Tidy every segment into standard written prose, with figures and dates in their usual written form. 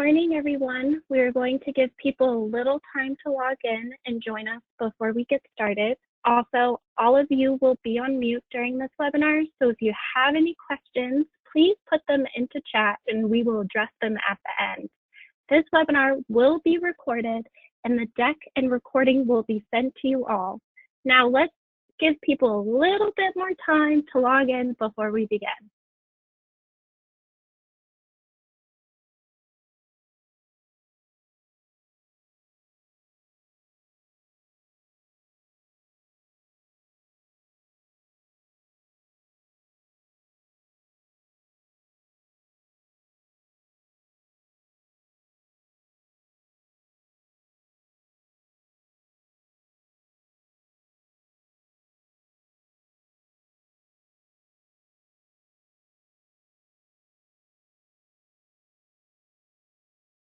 morning, everyone. We're going to give people a little time to log in and join us before we get started. Also, all of you will be on mute during this webinar, so if you have any questions, please put them into chat and we will address them at the end. This webinar will be recorded and the deck and recording will be sent to you all. Now let's give people a little bit more time to log in before we begin.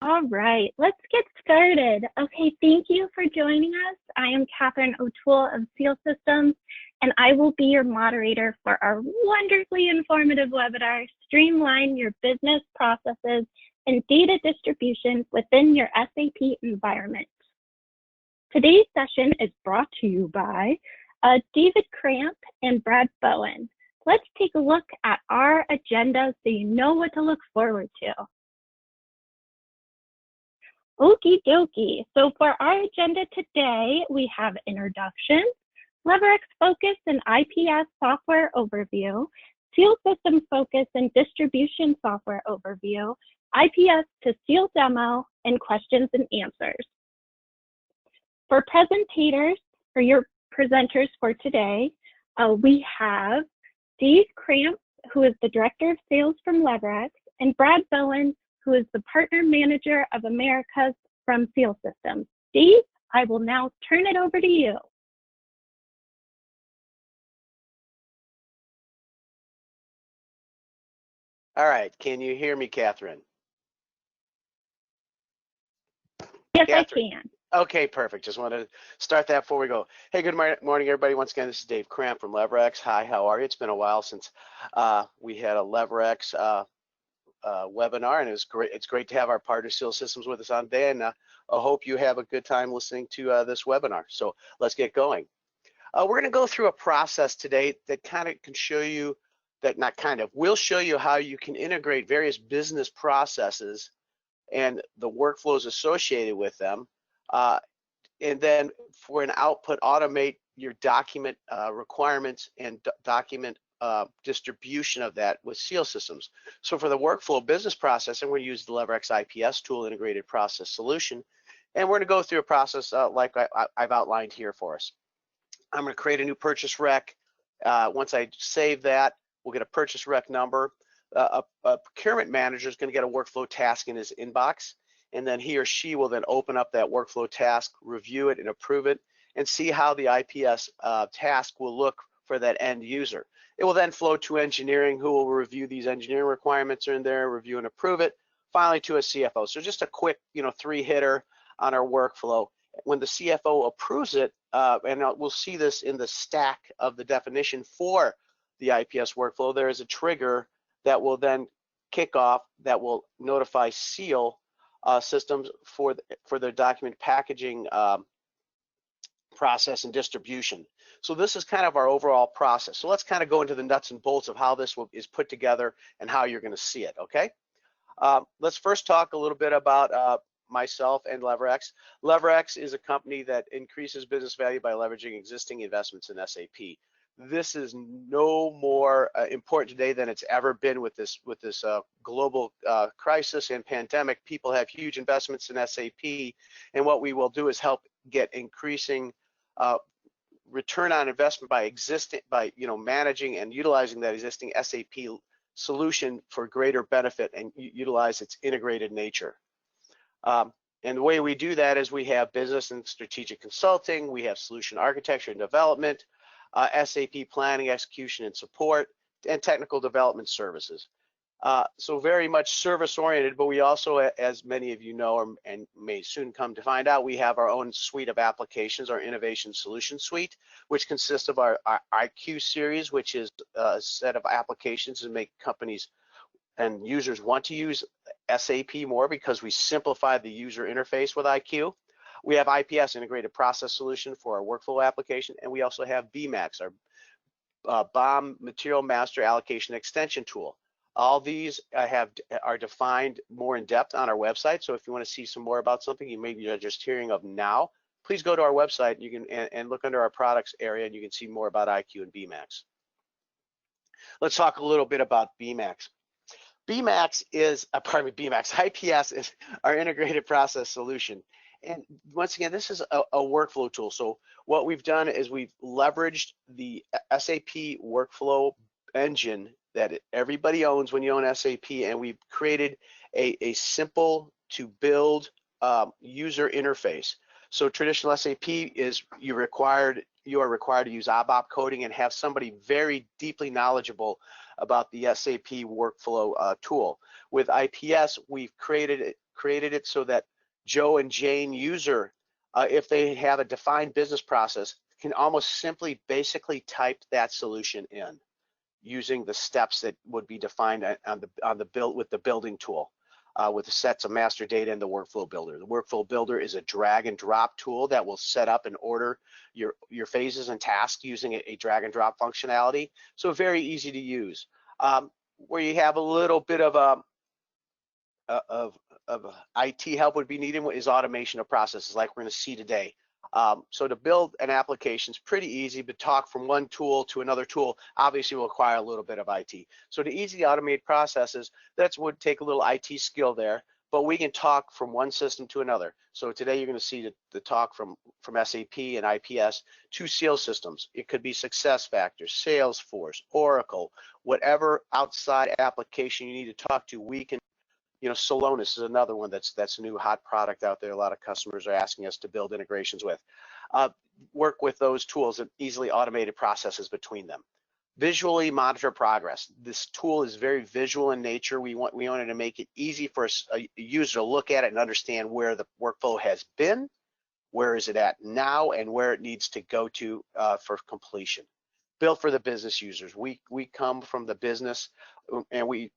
All right, let's get started. Okay, thank you for joining us. I am Catherine O'Toole of Seal Systems, and I will be your moderator for our wonderfully informative webinar, Streamline Your Business Processes and Data Distribution Within Your SAP Environment. Today's session is brought to you by David Cramp and Brad Bowen. Let's take a look at our agenda so you know what to look forward to. Okie dokie. So for our agenda today, we have introduction, LeverX focus and IPS software overview, Seal Systems focus and distribution software overview, IPS to Seal demo, and questions and answers. For presentators, for your presenters for today, we have Dave Cramp, who is the Director of Sales from LeverX, and Brad Bowen, who is the Partner Manager of Americas from Seal Systems. Steve, I will now turn it over to you. All right, can you hear me, Catherine? Yes, Catherine. I can. Okay, perfect. Just wanted to start that before we go. Hey, good morning, everybody. Once again, this is Dave Cramp from LeverX. Hi, how are you? It's been a while since we had a LeverX webinar, and it was great. It's great to have our partner Seal Systems with us on today, and I hope you have a good time listening to this webinar. So let's get going. We're going to go through a process today that kind of can show you that, not kind of, will show you how you can integrate various business processes and the workflows associated with them, and then for an output, automate your document requirements and document distribution of that with Seal Systems. So for the workflow business process, I'm going to use the LeverX IPS tool, integrated process solution, and we're going to go through a process like I've outlined here for us. I'm going to create a new purchase rec. Once I save that, we'll get a purchase rec number. A procurement manager is going to get a workflow task in his inbox, and then he or she will then open up that workflow task, review it and approve it, and see how the IPS task will look for that end user. It will then flow to engineering, who will review these engineering requirements are in there, review and approve it, finally to a CFO. So just a quick, three-hitter on our workflow. When the CFO approves it, and we'll see this in the stack of the definition for the IPS workflow, there is a trigger that will then kick off that will notify Seal Systems for their document packaging process and distribution. So this is kind of our overall process. So let's kind of go into the nuts and bolts of how this is put together and how you're going to see it, okay? Let's first talk a little bit about myself and LeverX. LeverX is a company that increases business value by leveraging existing investments in SAP. This is no more important today than it's ever been with this global crisis and pandemic. People have huge investments in SAP, and what we will do is help get increasing return on investment by managing and utilizing that existing SAP solution for greater benefit and utilize its integrated nature. And the way we do that is we have business and strategic consulting, we have solution architecture and development, SAP planning, execution and support, and technical development services. So very much service oriented, but we also, as many of you know and may soon come to find out, we have our own suite of applications, our Innovation Solution Suite, which consists of our IQ series, which is a set of applications to make companies and users want to use SAP more because we simplified the user interface with IQ. We have IPS, Integrated Process Solution, for our workflow application, and we also have BMAX, our BOM Material Master Allocation Extension tool. All these are defined more in depth on our website. So if you want to see some more about something you maybe are just hearing of now, please go to our website. You can and look under our products area, and you can see more about IQ and BMAX. Let's talk a little bit about BMAX. BMAX is, BMAX, IPS is our integrated process solution. And once again, this is a workflow tool. So what we've done is we've leveraged the SAP workflow engine that everybody owns when you own SAP, and we've created a simple to build user interface. So traditional SAP is you are required to use ABAP coding and have somebody very deeply knowledgeable about the SAP workflow tool. With IPS, we've created it so that Joe and Jane user, if they have a defined business process, can almost simply basically type that solution in using the steps that would be defined on the build with the building tool, with the sets of master data and the workflow builder. The workflow builder is a drag and drop tool that will set up and order your phases and tasks using a drag and drop functionality. So very easy to use. Where you have a little bit of IT help would be needed is automation of processes, like we're going to see today. So to build an application is pretty easy, but talk from one tool to another tool obviously will require a little bit of IT. So to easily automate processes, that would take a little IT skill there, but we can talk from one system to another. So today you're going to see the talk from SAP and IPS to sales systems. It could be SuccessFactors, Salesforce, Oracle, whatever outside application you need to talk to, we can. Solonis is another one that's a new hot product out there. A lot of customers are asking us to build integrations with. Work with those tools and easily automated processes between them. Visually monitor progress. This tool is very visual in nature. We wanted to make it easy for a user to look at it and understand where the workflow has been, where is it at now, and where it needs to go to for completion. Built for the business users. We come from the business, and we've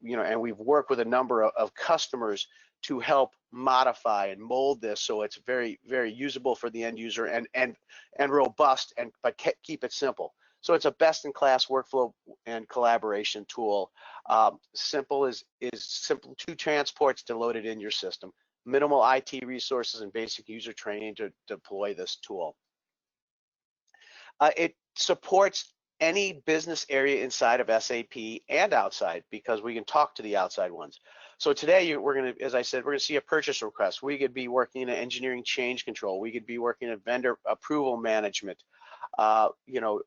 worked with a number of customers to help modify and mold this so it's very, very usable for the end user and robust, but keep it simple. So it's a best-in-class workflow and collaboration tool. Simple is simple, 2 transports to load it in your system. Minimal IT resources and basic user training to deploy this tool. It supports any business area inside of SAP and outside, because we can talk to the outside ones. So today we're going to, as I said, we're going to see a purchase request. We could be working in engineering change control. We could be working in vendor approval management,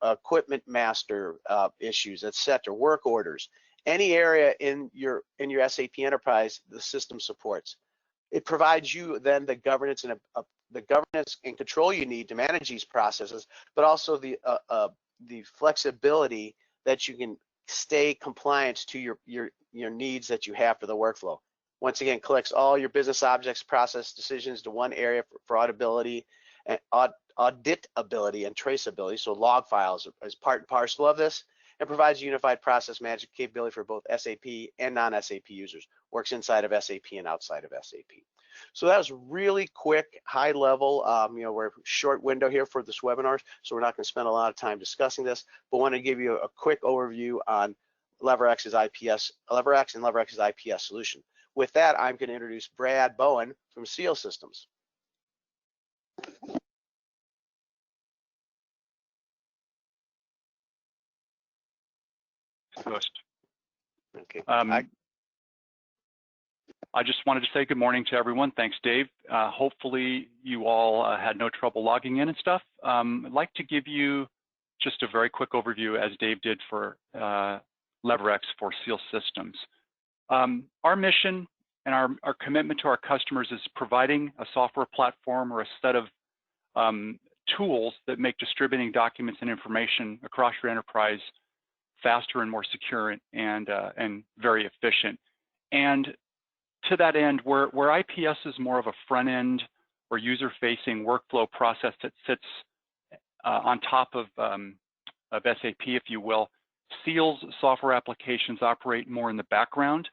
equipment master issues, etc. Work orders. Any area in your SAP enterprise, the system supports. It provides you then the governance and control you need to manage these processes, but also the flexibility that you can stay compliant to your needs that you have for the workflow. Once again, collects all your business objects, process decisions to one area for auditability and auditability and traceability. So log files as part and parcel of this, and provides unified process management capability for both SAP and non-SAP users. Works inside of SAP and outside of SAP. So that was really quick, high level. We're a short window here for this webinar, so we're not going to spend a lot of time discussing this, but want to give you a quick overview on LeverX's IPS solution. With that, I'm going to introduce Brad Bowen from Seal Systems. Okay. I just wanted to say good morning to everyone. Thanks, Dave. Hopefully you all had no trouble logging in and stuff. I'd like to give you just a very quick overview, as Dave did for LeverX for Seal Systems. Our mission and our commitment to our customers is providing a software platform or a set of tools that make distributing documents and information across your enterprise faster and more secure and very efficient. And to that end, where IPS is more of a front end or user-facing workflow process that sits on top of SAP, if you will, Seal's software applications operate more in the background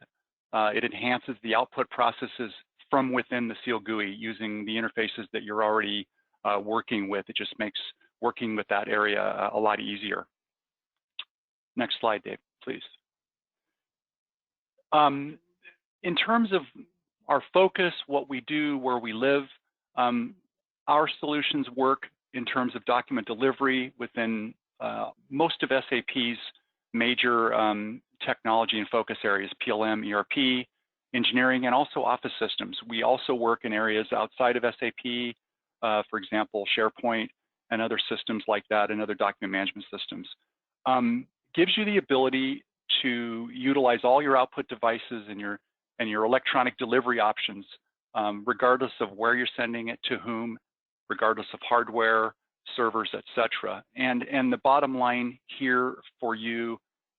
It enhances the output processes from within the Seal GUI using the interfaces that you're already working with. It just makes working with that area a lot easier. Next slide, Dave, please. In terms of our focus, what we do, where we live, our solutions work in terms of document delivery within most of SAP's major technology and focus areas, PLM, ERP, engineering, and also office systems. We also work in areas outside of SAP, for example, SharePoint and other systems like that, and other document management systems. Gives you the ability to utilize all your output devices and your electronic delivery options, regardless of where you're sending it to whom, regardless of hardware, servers, etc. And the bottom line here for you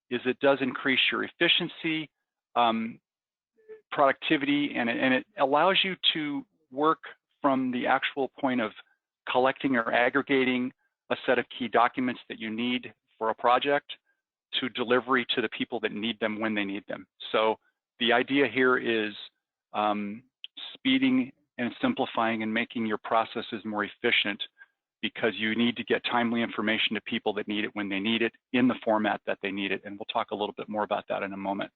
is it does increase your efficiency, productivity, and it allows you to work from the actual point of collecting or aggregating a set of key documents that you need for a project to delivery to the people that need them when they need them. So the idea here is speeding and simplifying and making your processes more efficient, because you need to get timely information to people that need it when they need it in the format that they need it. And we'll talk a little bit more about that in a moment.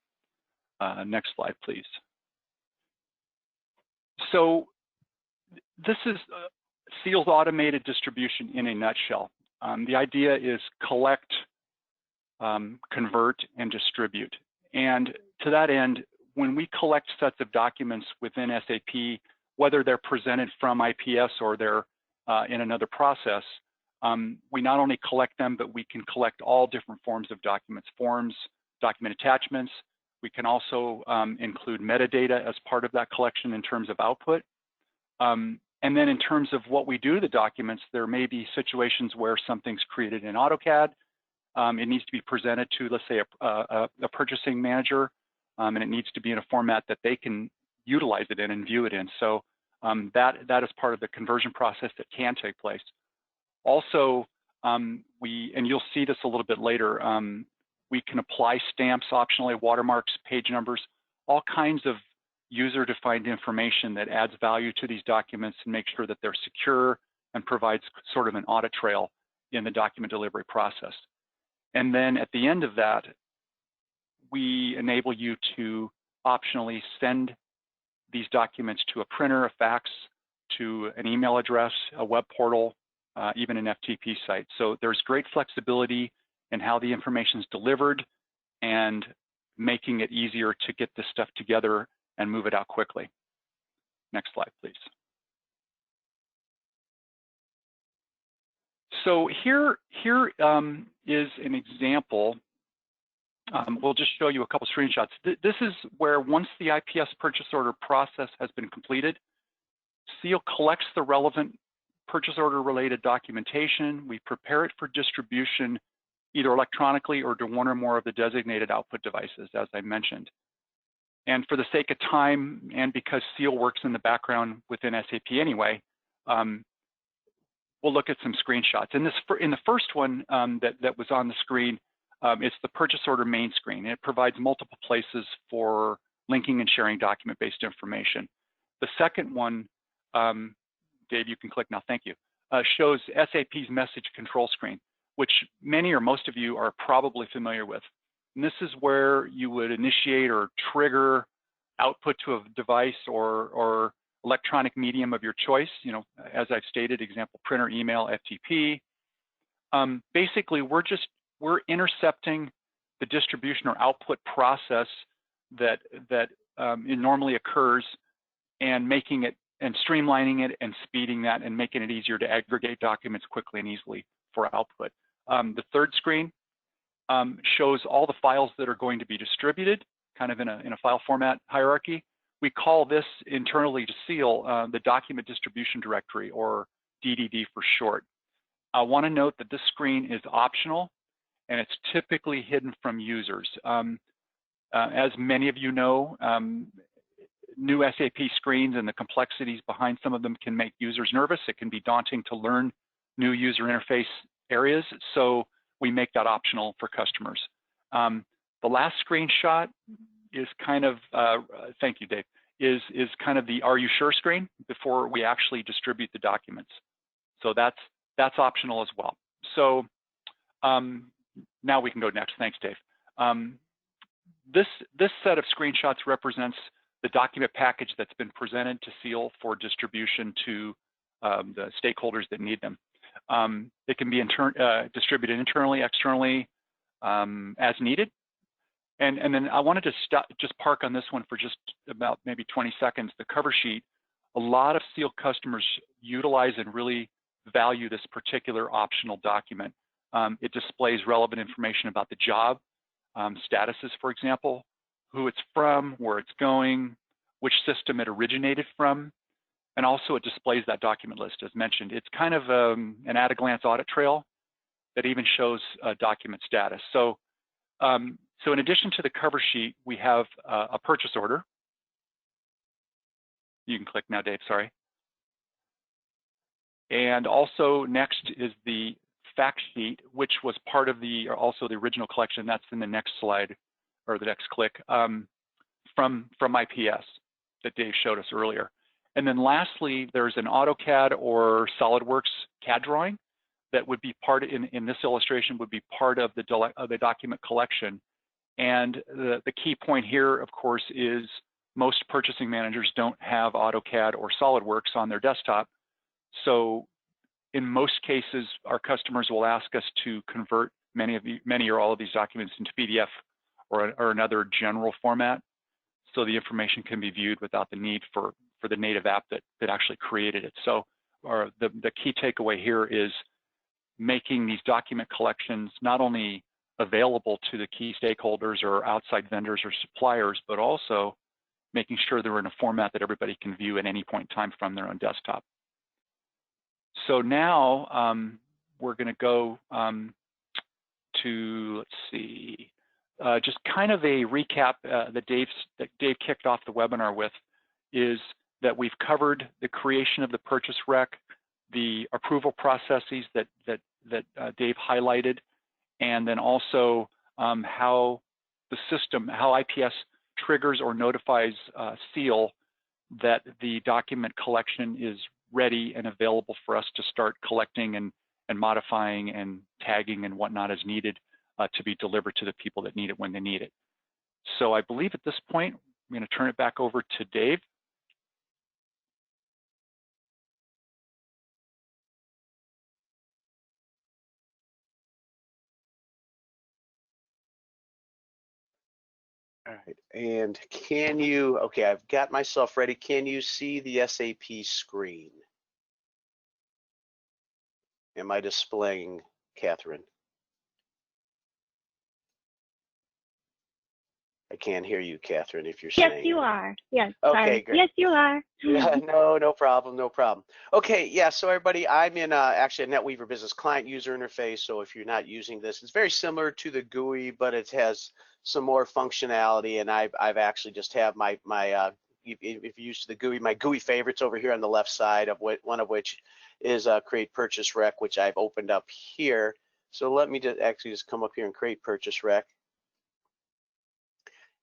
Next slide, please. So this is Seal's automated distribution in a nutshell. The idea is collect, convert, and distribute. And to that end, when we collect sets of documents within SAP, whether they're presented from IPS or they're in another process, we not only collect them, but we can collect all different forms of documents, forms, document attachments. We can also include metadata as part of that collection in terms of output. And then in terms of what we do to the documents, there may be situations where something's created in AutoCAD. It needs to be presented to, let's say, a purchasing manager, and it needs to be in a format that they can utilize it in and view it in. So that is part of the conversion process that can take place. Also, and you'll see this a little bit later, we can apply stamps optionally, watermarks, page numbers, all kinds of user-defined information that adds value to these documents and make sure that they're secure and provides sort of an audit trail in the document delivery process. And then at the end of that, we enable you to optionally send these documents to a printer, a fax, to an email address, a web portal, even an FTP site. So there's great flexibility in how the information is delivered and making it easier to get this stuff together and move it out quickly. Next slide, please. So here is an example. We'll just show you a couple screenshots. This is where once the IPS purchase order process has been completed, Seal collects the relevant purchase order related documentation. We prepare it for distribution either electronically or to one or more of the designated output devices, as I mentioned. And for the sake of time, and because Seal works in the background within SAP anyway, we'll look at some screenshots. In the first one that was on the screen, it's the purchase order main screen. And it provides multiple places for linking and sharing document-based information. The second one, Dave, you can click now, thank you, shows SAP's message control screen, which many or most of you are probably familiar with. And this is where you would initiate or trigger output to a device or electronic medium of your choice. You know, as I've stated, example, printer, email, FTP. Basically, we're intercepting the distribution or output process that it normally occurs and making it and streamlining it and speeding that and making it easier to aggregate documents quickly and easily for output. The third screen shows all the files that are going to be distributed, kind of in a file format hierarchy. We call this internally to Seal the document distribution directory, or DDD for short. I want to note that this screen is optional and it's typically hidden from users. As many of you know, new SAP screens and the complexities behind some of them can make users nervous. It can be daunting to learn new user interface areas, so we make that optional for customers. The last screenshot is kind of, thank you, Dave, is kind of the "Are you sure" screen before we actually distribute the documents. So that's optional as well. So now we can go next. Thanks, Dave. This set of screenshots represents the document package that's been presented to SEAL for distribution to the stakeholders that need them. It can be distributed internally, externally, as needed. And then I wanted to just park on this one for just about maybe 20 seconds. The cover sheet, a lot of SEAL customers utilize and really value this particular optional document. It displays relevant information about the job, statuses, for example, who it's from, where it's going, which system it originated from, and also it displays that document list as mentioned. It's kind of an at-a-glance audit trail that even shows document status. So, so in addition to the cover sheet, we have a purchase order. You can click now, Dave, sorry. And also next is the fact sheet, which was part of also the original collection. That's in the next slide, or the next click, from IPS that Dave showed us earlier. And then lastly, there's an AutoCAD or SolidWorks CAD drawing that would be part, in this illustration, would be part of the document collection. And the key point here, of course, is most purchasing managers don't have AutoCAD or SolidWorks on their desktop. So in most cases, our customers will ask us to convert many or all of these documents into PDF or another general format, so the information can be viewed without the need for the native app that actually created it. So the key takeaway here is making these document collections not only available to the key stakeholders or outside vendors or suppliers, but also making sure they're in a format that everybody can view at any point in time from their own desktop. So now we're going to go to, let's see, just kind of a recap that Dave kicked off the webinar with, is that we've covered the creation of the purchase rec, the approval processes that Dave highlighted, and then also how the system, how IPS triggers or notifies SEAL that the document collection is ready and available for us to start collecting and modifying and tagging and whatnot as needed to be delivered to the people that need it when they need it. So I believe at this point, I'm going to turn it back over to Dave. All right, and can you, okay, I've got myself ready. Can you see the SAP screen? Am I displaying, Catherine? I can't hear you, Catherine, if you're saying. Yes, you are. Yes. Okay, sorry. great. Yes, you are. Yeah, no problem, no problem. Okay, yeah, so everybody, I'm in actually a NetWeaver Business Client user interface, so if you're not using this, it's very similar to the GUI, but it has some more functionality, and I've actually just have my if you're used to the GUI, my GUI favorites over here on the left side, of one of which is Create Purchase Rec, which I've opened up here. So let me just come up here and Create Purchase Rec.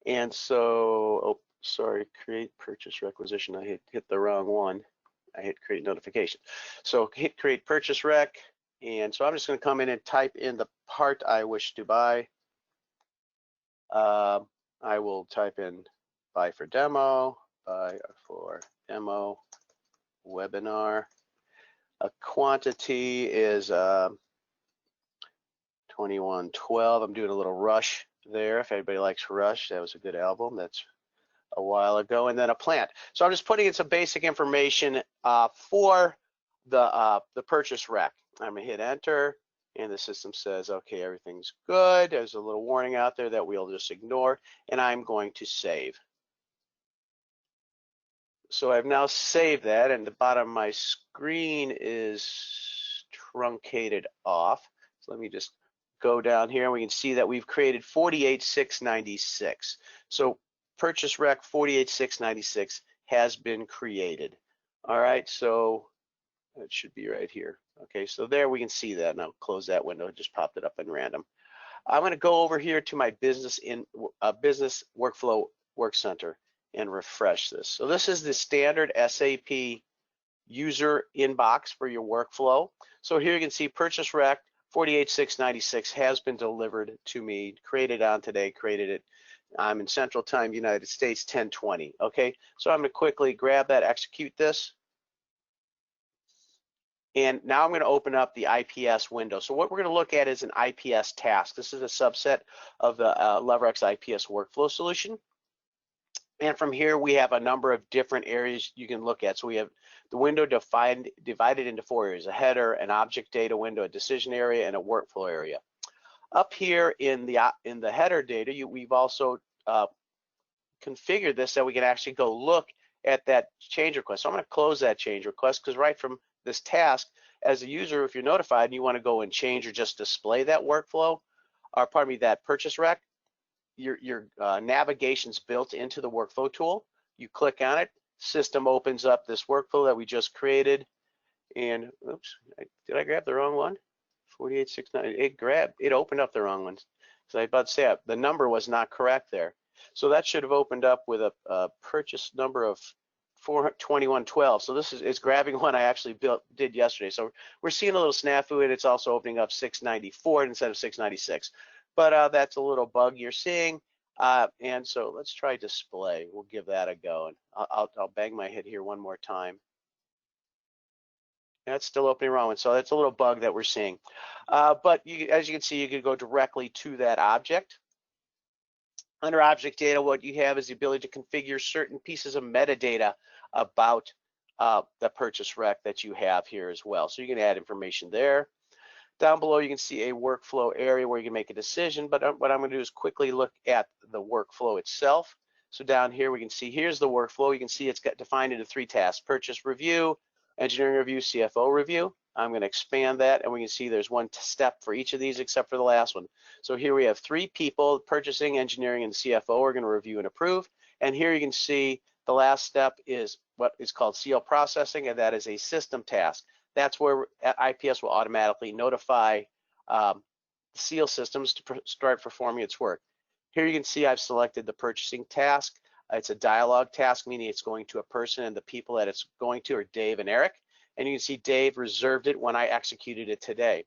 And so, oh, sorry, Create Purchase Requisition. I hit the wrong one. I hit Create Notification. So hit Create Purchase Rec. And so I'm just going to come in and type in the part I wish to buy. I will type in buy for demo, webinar. A quantity is 2112. I'm doing a little Rush there. If anybody likes Rush, that was a good album. That's a while ago. And then a plant. So I'm just putting in some basic information for the purchase rec. I'm gonna hit enter, and the system says, okay, everything's good. There's a little warning out there that we'll just ignore, and I'm going to save. So I've now saved that, and the bottom of my screen is truncated off. So let me just go down here, and we can see that we've created 48,696. So purchase rec 48,696 has been created. All right, so it should be right here. Okay, so there we can see that. Now close that window. It just popped it up in random. I'm going to go over here to my business workflow Work Center and refresh this. So this is the standard SAP user inbox for your workflow. So here you can see purchase rec 48,696 has been delivered to me, created on today, created it. I'm in Central Time, United States, 10:20. Okay, so I'm going to quickly grab that, execute this. And now I'm going to open up the IPS window. So what we're going to look at is an IPS task. This is a subset of the LeverX IPS workflow solution. And from here, we have a number of different areas you can look at. So we have the window divided into 4 areas: a header, an object data window, a decision area, and a workflow area. Up here in the header data, we've also configured this so we can actually go look at that change request. So I'm going to close that change request because right from this task, as a user, if you're notified and you want to go and change or just display that workflow, or pardon me, that purchase rec, your navigation's built into the workflow tool. You click on it, system opens up this workflow that we just created, and oops, did I grab the wrong one? 48,690. It opened up the wrong one. So I was about to say the number was not correct there. So that should have opened up with a purchase number of 42112. So this is grabbing one I actually did yesterday. So we're seeing a little snafu, and it's also opening up 694 instead of 696. But that's a little bug you're seeing. And so let's try display. We'll give that a go, and I'll bang my head here one more time. That's still opening wrong one, so that's a little bug that we're seeing. But as you can see, you can go directly to that object. Under object data, what you have is the ability to configure certain pieces of metadata about the purchase rec that you have here as well. So you can add information there. Down below, you can see a workflow area where you can make a decision, but what I'm going to do is quickly look at the workflow itself. So down here, we can see here's the workflow. You can see it's got defined into 3 tasks: purchase review, engineering review, CFO review. I'm going to expand that, and we can see there's one step for each of these except for the last one. So here we have 3 people: purchasing, engineering, and CFO are going to review and approve. And here you can see the last step is what is called seal processing, and that is a system task. That's where IPS will automatically notify seal systems to start performing its work. Here you can see I've selected the purchasing task. It's a dialogue task, meaning it's going to a person, and the people that it's going to are Dave and Eric. And you can see Dave reserved it when I executed it today.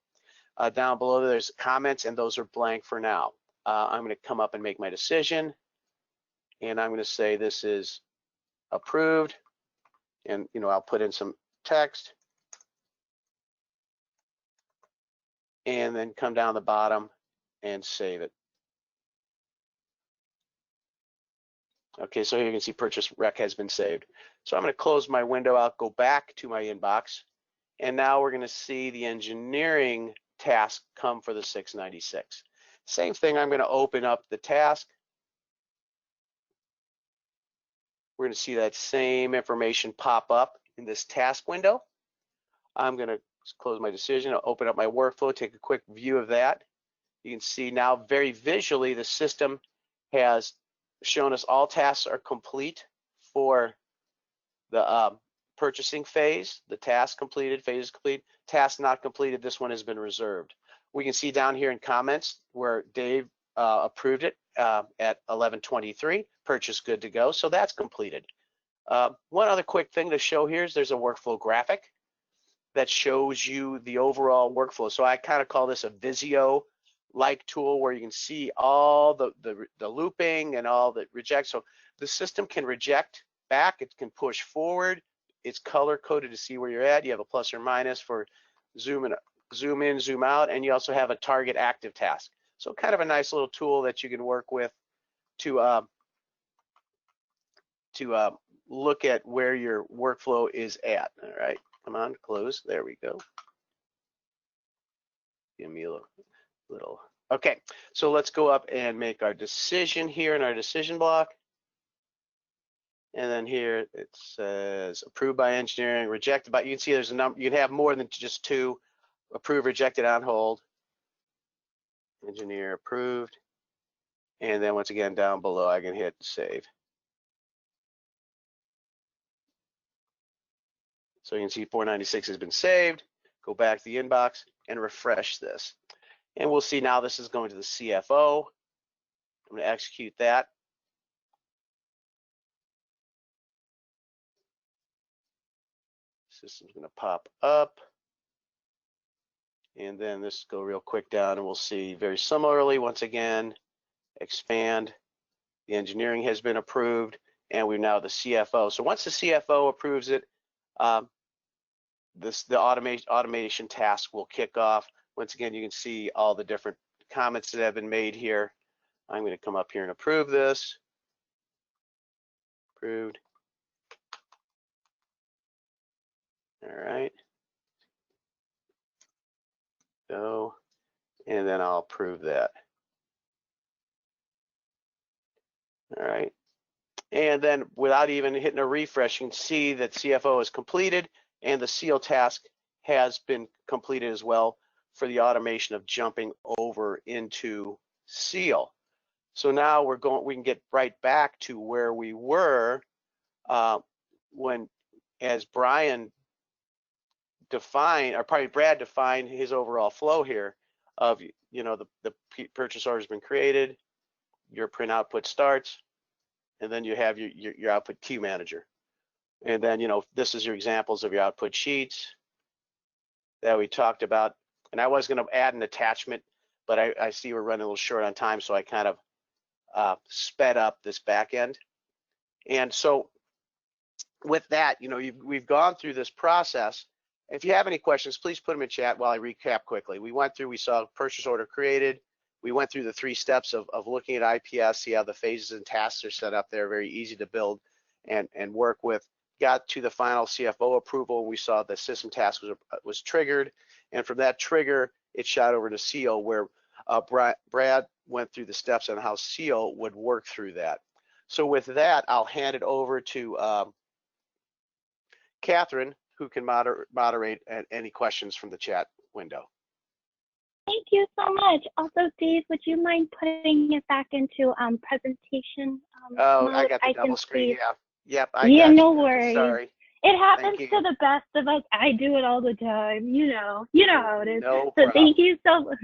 Down below there's comments, and those are blank for now. I'm going to come up and make my decision, and I'm going to say this is approved, and I'll put in some text, and then come down the bottom and save it. Okay, so here you can see purchase rec has been saved. So I'm going to close my window out, go back to my inbox, and now we're going to see the engineering task come for the 696. Same thing, I'm going to open up the task. We're going to see that same information pop up in this task window. I'm going to close my decision, I'll open up my workflow, take a quick view of that. You can see now very visually the system has shown us all tasks are complete for the purchasing phase. The task completed, phase is complete. Task not completed, this one has been reserved. We can see down here in comments where Dave approved it at 11:23, purchase good to go, so that's completed. One other quick thing to show here is there's a workflow graphic that shows you the overall workflow. So I kind of call this a Visio-like tool where you can see all the looping and all the reject. So the system can reject back, it can push forward, it's color coded to see where you're at. You have a plus or minus for zoom in, zoom out, and you also have a target active task. So kind of a nice little tool that you can work with to look at where your workflow is at. All right, come on, close. There we go. Give me a little. Okay, so let's go up and make our decision here in our decision block. And then here it says approved by engineering, rejected by, you can see there's a number, you can have more than just 2, approved, rejected, on hold, engineer approved. And then once again, down below, I can hit save. So you can see 496 has been saved. Go back to the inbox and refresh this. And we'll see now this is going to the CFO. I'm going to execute that. System's going to pop up. And then this go real quick down and we'll see very similarly, once again, expand. The engineering has been approved and we're now the CFO. So once the CFO approves it, the automation task will kick off. Once again, you can see all the different comments that have been made here. I'm going to come up here and approve this. Approved. All right. Go, and then I'll approve that. All right. And then without even hitting a refresh, you can see that CFO is completed and the seal task has been completed as well for the automation of jumping over into seal. So now we can get right back to where we were when, as Brian defined, or probably Brad defined his overall flow here of, you know, the purchase order has been created, your print output starts, and then you have your output queue manager. And then, you know, this is your examples of your output sheets that we talked about. And I was going to add an attachment, but I see we're running a little short on time, so I kind of sped up this back end. And so with that, you know, we've gone through this process. If you have any questions, please put them in chat while I recap quickly. We went through, we saw purchase order created. We went through the 3 steps of looking at IPS, see how the phases and tasks are set up there, very easy to build and work with. Got to the final CFO approval, and we saw the system task was triggered. And from that trigger, it shot over to seal, where Brad went through the steps on how seal would work through that. So with that, I'll hand it over to Catherine, who can moderate any questions from the chat window. Thank you so much. Also, Dave, would you mind putting it back into presentation mode? I got the double screen. Yeah. Yep. Yeah, no worries. Sorry. It happens to the best of us. I do it all the time. You know how it is. No so problem. Thank you so much.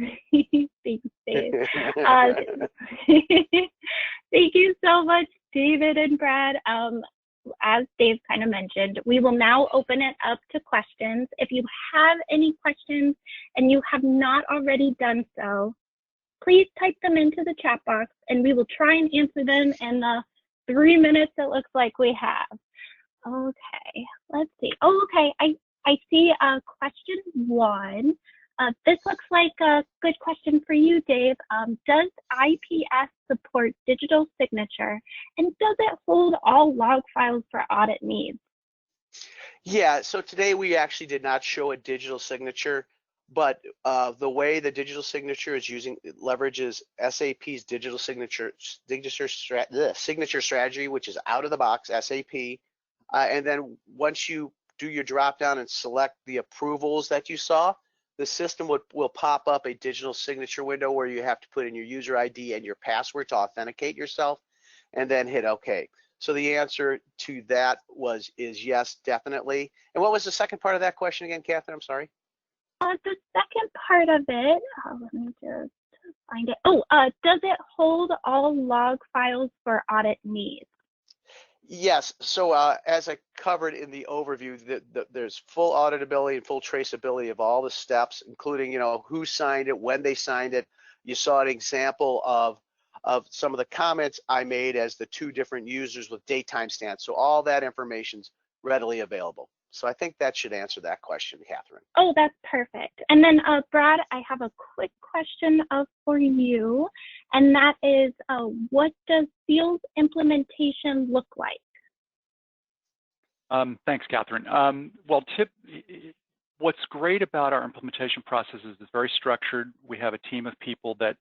Thanks, Dave. Thank you so much, David and Brad. As Dave kind of mentioned, we will now open it up to questions. If you have any questions and you have not already done so, please type them into the chat box and we will try and answer them in the 3 minutes it looks like we have. Okay, let's see. Oh, okay, I see question 1. This looks like a good question for you, Dave. Does IPS support digital signature, and does it hold all log files for audit needs? Yeah, so today we actually did not show a digital signature, but the way the digital signature is leverages SAP's digital signature strategy, which is out of the box, SAP. And then once you do your drop down and select the approvals that you saw, the system will pop up a digital signature window where you have to put in your user ID and your password to authenticate yourself, and then hit OK. So the answer to that is yes, definitely. And what was the second part of that question again, Catherine? I'm sorry. The second part of it, let me just find it. Oh, does it hold all log files for audit needs? Yes, so as I covered in the overview, there's full auditability and full traceability of all the steps, including, you know, who signed it, when they signed it. You saw an example of some of the comments I made as the 2 different users with date timestamps. So all that information's readily available. So I think that should answer that question, Catherine. Oh, that's perfect. And then Brad, I have a quick question for you, and that is, what does Seal's implementation look like? Thanks, Catherine. What's great about our implementation process is it's very structured. We have a team of people that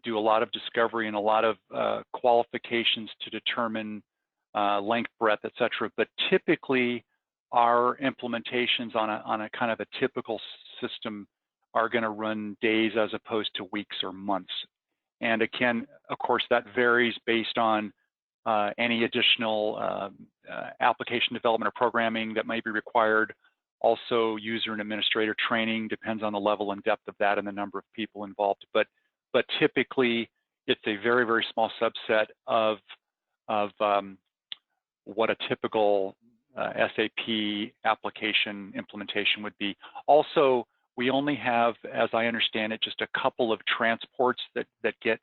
do a lot of discovery and a lot of qualifications to determine length, breadth, et cetera. But typically, our implementations on a kind of a typical system are going to run days as opposed to weeks or months. And again, of course, that varies based on any additional application development or programming that might be required. Also, user and administrator training depends on the level and depth of that and the number of people involved. But typically, it's a very, very small subset of what a typical SAP application implementation would be. Also, we only have, as I understand it, just a couple of transports that get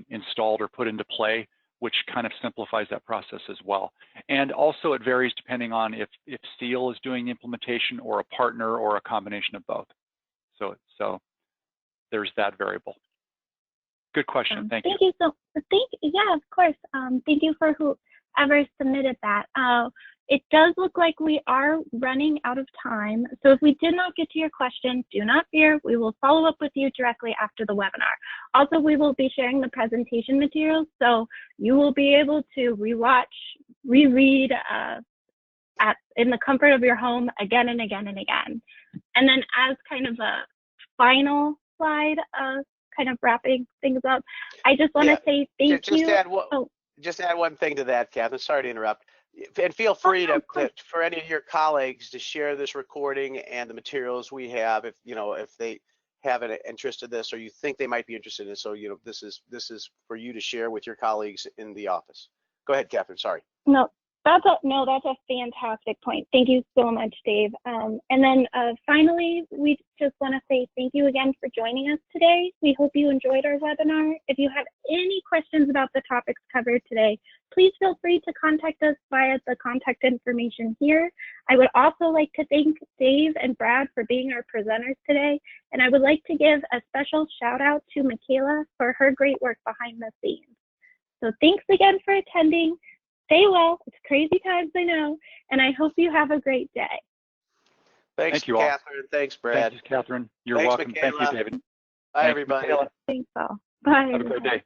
installed or put into play, which kind of simplifies that process as well. And also it varies depending on if Seal is doing the implementation or a partner or a combination of both. So there's that variable. Good question. Thank you. Yeah, of course. Thank you for whoever submitted that. It does look like we are running out of time. So if we did not get to your question, do not fear. We will follow up with you directly after the webinar. Also, we will be sharing the presentation materials, so you will be able to rewatch, reread in the comfort of your home again and again and again. And then as kind of a final slide, kind of wrapping things up, I just want to say thank you. Just add one thing to that, Catherine. Sorry to interrupt. And feel free for any of your colleagues to share this recording and the materials we have if they have an interest in this or you think they might be interested in it. So this is for you to share with your colleagues in the office. Go ahead, Catherine. Sorry. No, that's a fantastic point. Thank you so much, Dave. And then finally, we just want to say thank you again for joining us today. We hope you enjoyed our webinar. If you have any questions about the topics covered today, please feel free to contact us via the contact information here. I would also like to thank Dave and Brad for being our presenters today. And I would like to give a special shout out to Michaela for her great work behind the scenes. So thanks again for attending. Stay well. It's crazy times, I know, and I hope you have a great day. Thank you, Catherine. Thanks, Brad. Thanks, Catherine. You're welcome. Michaela. Thank you, David. Bye, everybody. Thanks all. Bye. Have a great day.